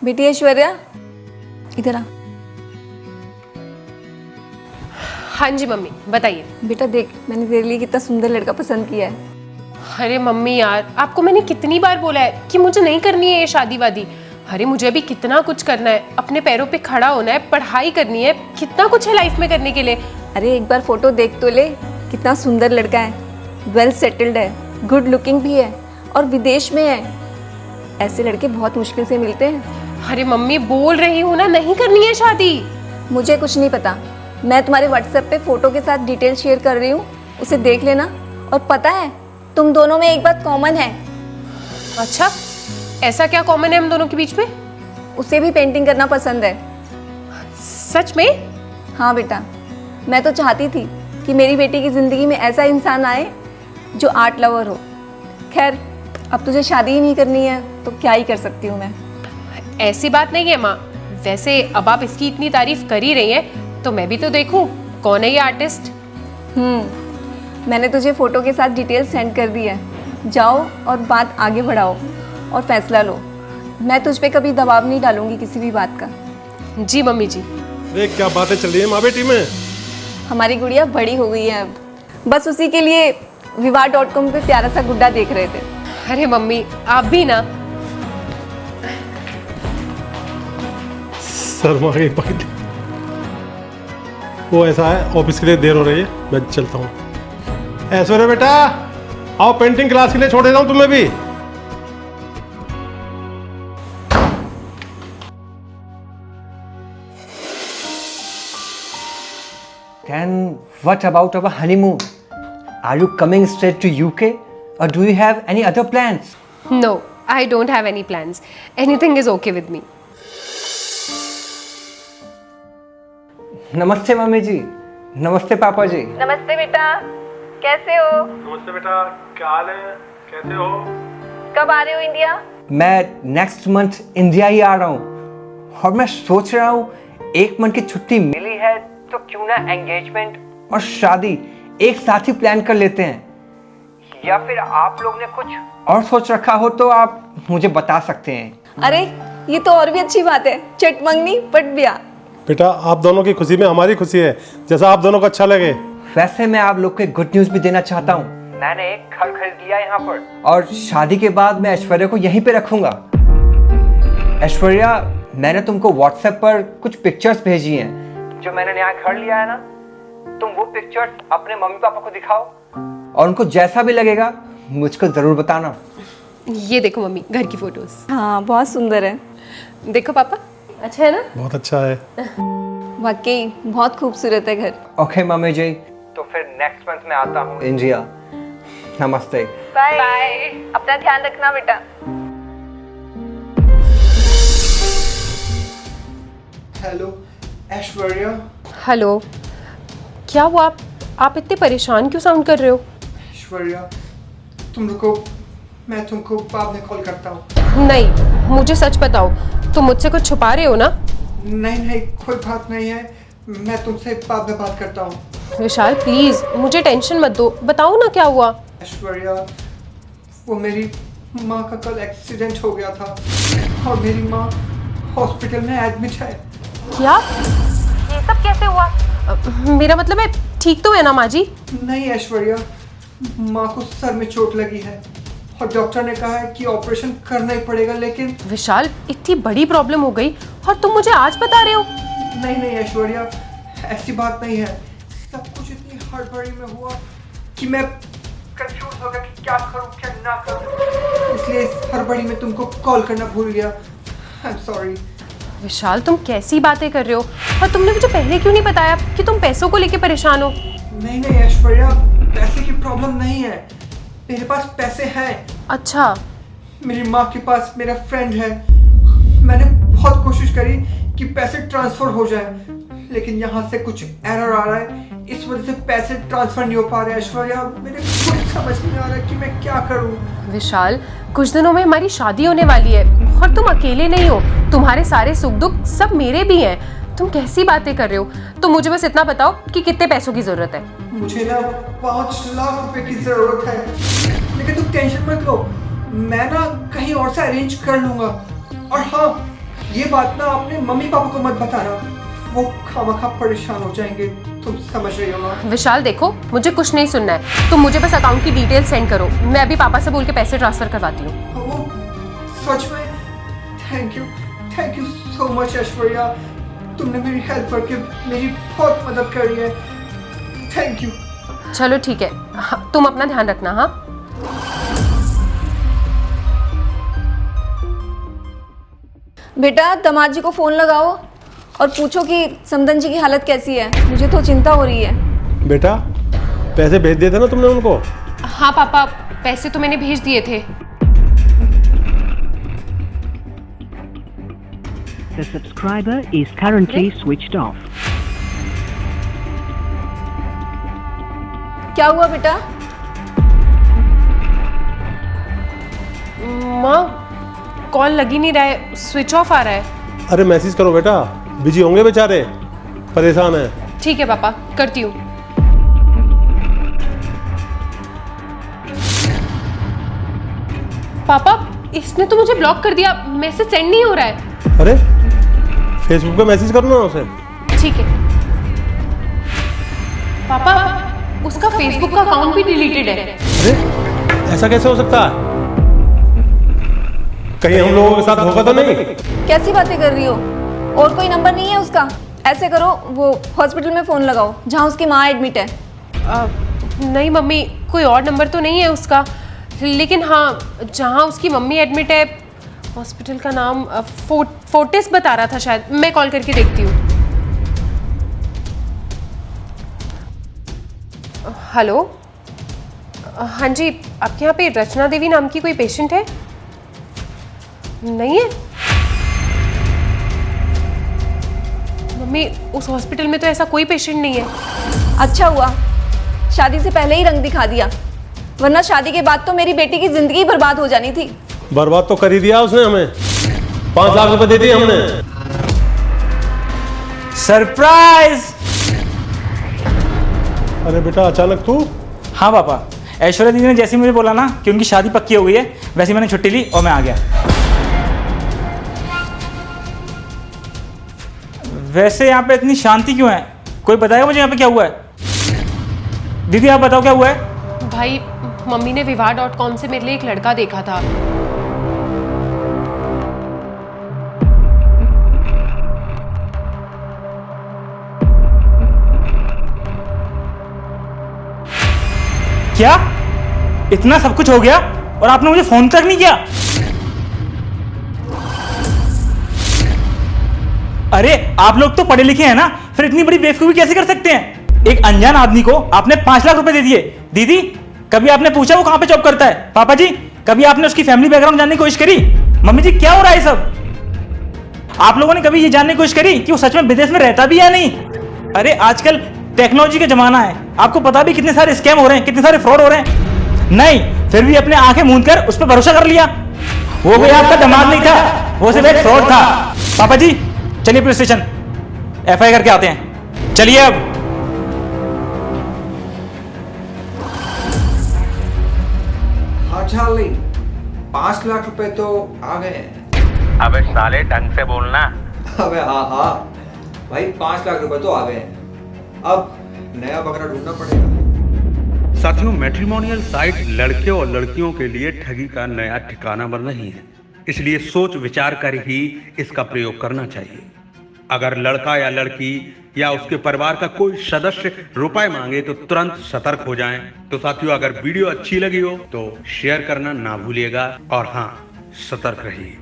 बेटी ऐश्वर्या, इधर आ। हाँ जी मम्मी, बताइए। बेटा देख, मैंने तेरे लिए कितना सुंदर लड़का पसंद किया है। अरे मम्मी यार, आपको मैंने कितनी बार बोला है कि मुझे नहीं करनी है ये शादी वादी। अरे मुझे अभी कितना कुछ करना है, अपने पैरों पे खड़ा होना है, पढ़ाई करनी है, कितना कुछ है लाइफ में करने के लिए। अरे एक बार फोटो देख तो ले, कितना सुंदर लड़का है, वेल सेटल्ड है, गुड लुकिंग भी है और विदेश में है। ऐसे लड़के बहुत मुश्किल से मिलते हैं। अरे मम्मी बोल रही हूँ ना, नहीं करनी है शादी। मुझे कुछ नहीं पता, मैं तुम्हारे व्हाट्सएप पे फोटो के साथ डिटेल शेयर कर रही हूँ, उसे देख लेना। और पता है, तुम दोनों में एक बात कॉमन है। अच्छा, ऐसा क्या कॉमन है हम दोनों के बीच में? उसे भी पेंटिंग करना पसंद है। सच में? हाँ बेटा, मैं तो चाहती थी कि मेरी बेटी की ज़िंदगी में ऐसा इंसान आए जो आर्ट लवर हो। खैर, अब तुझे शादी ही नहीं करनी है तो क्या ही कर सकती हूँ मैं। ऐसी बात नहीं है माँ। वैसे अब आप इसकी इतनी तारीफ कर ही रही हैं तो मैं भी तो देखूं कौन है ये आर्टिस्ट। मैंने तुझे फ़ोटो के साथ डिटेल सेंड कर दी है। जाओ और बात आगे बढ़ाओ और फैसला लो। मैं तुझ पे कभी दबाव नहीं डालूंगी किसी भी बात का। जी मम्मी जी। अरे क्या बातें चल रही है माँ बेटी में। हमारी गुड़िया बड़ी हो गई है अब, बस उसी के लिए viva.com पे प्यारा सा गुड्डा देख रहे थे। अरे मम्मी आप भी ना। शर्मा गई बात। वो ऐसा है, ऑफिस के लिए देर हो रही है, मैं चलता हूँ। ऐश्वर्या बेटा, आओ पेंटिंग क्लास के लिए छोड़ देता हूँ तुम्हें भी। Then what about our honeymoon? Are you coming straight to UK or do you have any other plans? No, I don't have any plans. Anything is okay with me. नमस्ते mummy जी, नमस्ते पापा जी। नमस्ते बेटा, कैसे हो? नमस्ते बेटा, क्या हाल है, कैसे हो? कब आ रहे हो इंडिया? मैं नेक्स्ट मंथ इंडिया ही आ रहा हूँ और मैं सोच रहा हूँ 1 मंथ की छुट्टी मिली है तो क्यों ना एंगेजमेंट और शादी एक साथ ही प्लान कर लेते हैं। या फिर आप लोग ने कुछ और सोच रखा हो तो आप मुझे बता सकते हैं। अरे ये तो और भी अच्छी बात है, चट मंगनी पट ब्याह। बेटा आप दोनों की खुशी में हमारी खुशी है, जैसा आप दोनों को अच्छा लगे। वैसे मैं आप लोग को गुड न्यूज भी देना चाहता हूँ। मैंने एक घर खरीद लिया यहाँ पर और शादी के बाद मैं ऐश्वर्या को यहीं पे रखूंगा। ऐश्वर्या, मैंने तुमको व्हाट्सएप पर कुछ पिक्चर्स भेजी हैं जो मैंने यहाँ घर लिया है ना। तुम वो पिक्चर्स अपने मम्मी पापा को दिखाओ और उनको जैसा भी लगेगा मुझको जरूर बताना। ये देखो मम्मी, घर की फोटोज। हाँ बहुत सुंदर है। देखो पापा, अच्छा है ना? बहुत अच्छा है। वाकई बहुत खूबसूरत है घर। ओके मम्मी जी, तो फिर नेक्स्ट मंथ में आता हूँ इंडिया। नमस्ते। बाय। अपना ध्यान रखना बेटा। हेलो ऐश्वर्या। हेलो, क्या हुआ? आप इतने परेशान क्यों साउंड कर रहे हो? ऐश्वर्या, तुम रुको, मैं तुमको बाद में कॉल करता हूँ। नहीं, मुझे सच बताओ, तुम मुझसे कुछ छुपा रहे हो ना? नहीं, कोई बात नहीं है, मैं तुमसे बाद में बात करता हूँ। विशाल प्लीज मुझे टेंशन मत दो, बताओ ना क्या हुआ। ऐश्वर्या, वो मेरी माँ का कल एक्सीडेंट हो गया था और मेरी माँ हॉस्पिटल में एडमिट है। क्या? ये सब कैसे हुआ? मेरा मतलब है ठीक तो है ना माँ जी? नहीं ऐश्वर्या, माँ को सर में चोट लगी है और डॉक्टर ने कहा है कि ऑपरेशन करना ही पड़ेगा। लेकिन विशाल, इतनी बड़ी प्रॉब्लम हो गई और तुम मुझे आज बता रहे हो? नहीं ऐश्वर्या, ऐसी बात नहीं है। सब कुछ इतनी हड़बड़ी में हुआ कि मैं कंफ्यूज हो गया कि क्या करूं क्या ना करूं, इसलिए इस हड़बड़ी में तुमको कॉल करना भूल गया। I am sorry. विशाल, तुम कैसी बातें कर रहे हो? और तुमने मुझे पहले क्यों नहीं बताया कि तुम पैसों को लेके परेशान हो? नहीं ऐश्वर्या, पैसे की प्रॉब्लम नहीं है, मेरे पास पैसे हैं। अच्छा। मेरी माँ के पास मेरा फ्रेंड है। मैंने बहुत कोशिश करी कि पैसे ट्रांसफर हो जाए, लेकिन यहाँ से कुछ एरर आ रहा है, इस वजह से पैसे ट्रांसफर नहीं हो पा रहे। ऐश्वर्या, मेरे कुछ समझ नहीं आ रहा कि मैं क्या करूँ। विशाल, कुछ दिनों में हमारी शादी होने वाली है और तुम अकेले नहीं हो, तुम्हारे सारे सुख दुख सब मेरे भी हैं। तुम कैसी बातें कर रहे हो? तुम मुझे बस इतना बताओ कि कितने पैसों की जरूरत है। मुझे ना 5 लाख रुपए की जरूरत है, लेकिन तुम टेंशन मत लो, मैं ना कहीं और से अरेंज कर लूंगा। और हाँ, ये बात ना अपने मम्मी पापा को मत बताना, वो खामखा परेशान हो जाएंगे, तुम समझ रही हो ना? विशाल देखो, मुझे कुछ नहीं सुनना है, तुम मुझे बस अकाउंट की डिटेल सेंड करो, मैं अभी पापा से बोल के पैसे ट्रांसफर करवाती हूँ। वो सच में thank you so much Aishwarya, तुमने मेरी हेल्प करके मेरी बहुत मदद करी है, थैंक यू। चलो ठीक है, हाँ, तुम अपना ध्यान रखना। हाँ बेटा दामाद जी को फ़ोन लगाओ और पूछो कि समदन जी की हालत कैसी है, मुझे तो चिंता हो रही है। बेटा पैसे भेज दिए थे ना तुमने उनको? हाँ पापा, पैसे तो मैंने भेज दिए थे। The subscriber is currently switched off. क्या हुआ बेटा? माँ कॉल लग ही नहीं रहा है, स्विच ऑफ आ रहा है। अरे मैसेज करो बेटा, बिजी होंगे बेचारे, परेशान है। ठीक है पापा, करती हूँ। पापा इसने तो मुझे ब्लॉक कर दिया, मैसेज सेंड नहीं हो रहा है। अरे फेसबुक पे मैसेज करना उसे। ठीक है पापा, उसका फेसबुक का अकाउंट भी डिलीटेड है। अरे ऐसा कैसे हो सकता है? कहीं हम लोगों के साथ धोखा तो नहीं? कैसी बातें कर रही हो? और कोई नंबर नहीं है उसका? ऐसे करो, वो हॉस्पिटल में फ़ोन लगाओ जहाँ उसकी माँ एडमिट है। नहीं मम्मी, कोई और नंबर तो नहीं है उसका, लेकिन हाँ जहाँ उसकी मम्मी एडमिट है हॉस्पिटल का नाम फोर्टिस बता रहा था शायद, मैं कॉल करके देखती हूँ। हेलो, हाँ जी, आपके यहाँ पे रचना देवी नाम की कोई पेशेंट है? नहीं है मम्मी, उस हॉस्पिटल में तो ऐसा कोई पेशेंट नहीं है। अच्छा हुआ शादी से पहले ही रंग दिखा दिया, वरना शादी के बाद तो मेरी बेटी की जिंदगी बर्बाद हो जानी थी। बर्बाद तो कर ही दिया उसने हमें, 5 लाख रुपए दे दिए हमने। सरप्राइज! अरे बेटा अचानक तू? हाँ पापा, ऐश्वर्या दीदी ने जैसे ही मुझे बोला ना कि उनकी शादी पक्की हो गई है, वैसे मैंने छुट्टी ली और मैं आ गया। वैसे यहाँ पे इतनी शांति क्यों है? कोई बताएगा मुझे यहाँ पे क्या हुआ है? दीदी आप बताओ क्या हुआ है? भाई मम्मी ने vivaah.com से मेरे लिए एक लड़का देखा था। क्या इतना सब कुछ हो गया और आपने मुझे फोन तक नहीं किया? अरे आप लोग तो पढ़े लिखे हैं ना, फिर इतनी बड़ी बेवकूफी कैसे कर सकते हैं? एक अनजान आदमी को आपने 5 लाख रुपए दे दिए। दीदी कभी आपने पूछा वो कहां पे जॉब करता है? पापा जी कभी आपने उसकी फैमिली बैकग्राउंड जानने की कोशिश करी? मम्मी जी क्या हो रहा है सब? आप लोगों ने कभी ये जानने की कोशिश करी कि वो सच में विदेश में रहता भी है नहीं? अरे आजकल टेक्नोलॉजी का जमाना है, आपको पता भी कितने सारे स्कैम हो रहे हैं, कितने सारे फ्रॉड हो रहे हैं। नहीं, फिर भी अपने आंखें मूंद कर उस पर भरोसा कर लिया। वो भी आपका दिमाग नहीं था, वो सिर्फ एक फ्रॉड था। पापा जी चलिए पुलिस स्टेशन FIR करके आते हैं, चलिए। अब हाँ चार्ली, 5 लाख रुपए तो आ गए हैं। अबे साले ढंग से बोलना। अबे हाँ भाई, 5 लाख रुपए तो आ गए हैं, अब नया बकरा ढूंढना पड़ेगा। साथियों, मैट्रिमोनियल साइट लड़के और लड़कियों के लिए ठगी का नया ठिकाना बन रही है, इसलिए सोच विचार कर ही इसका प्रयोग करना चाहिए। अगर लड़का या लड़की या उसके परिवार का कोई सदस्य रुपए मांगे तो तुरंत सतर्क हो जाएं। तो साथियों, अगर वीडियो अच्छी लगी हो तो शेयर करना ना भूलिएगा और हाँ, सतर्क रहिए।